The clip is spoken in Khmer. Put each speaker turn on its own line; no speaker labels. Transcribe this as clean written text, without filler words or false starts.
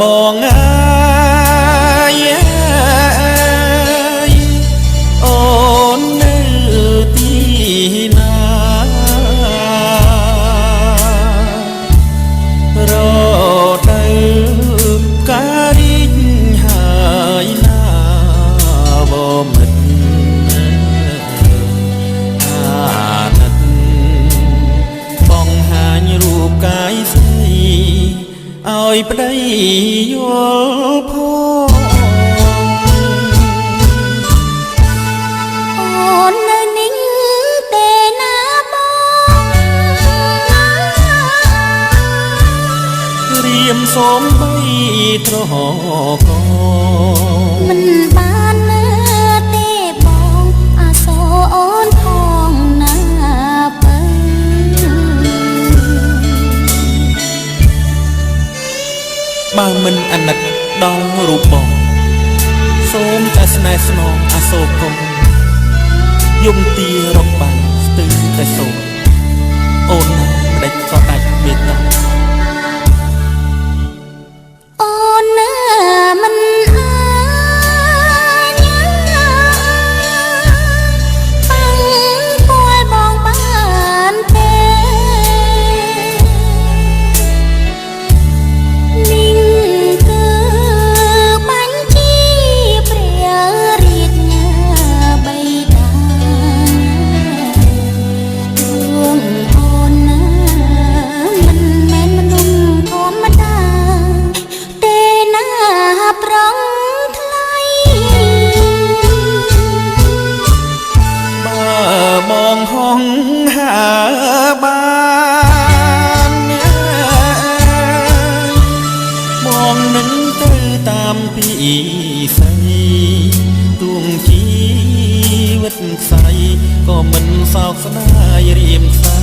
บองอายโอนนึกที่นารอเดิมการิญหายหน้าบ่มิดรูปกายใสเอาไปได้ยลพอ
โอนนิ่งแต่หน้าบอง
เรียมสมใบตรอก
มันบานเนื้อเตบองอาโซโอนทองหน้าเปิ้ล
បើមិនអាណិតដល់រូបបងសូមតែស្នេហ៍ស្នងអាសូរកុំយំទារកបាំងស្ទើរតែសូមអូនណាម្ដេចក៏ដាច់មេត្តា
អូនណាមិនអាចฟังป่วยបងបានទេนิ่งគឺបញ្ជីព្រះរាជបិតារឿងអូនណាមិនមែនមនុស្សធម្មតាទេណាប្រងថ្លៃ
បើបងហងហាបានបងនឹងទៅតាមពីស័យទួងជីវិតខ្សៃក៏មិនសោកស្ដាយរៀមខ្សៃ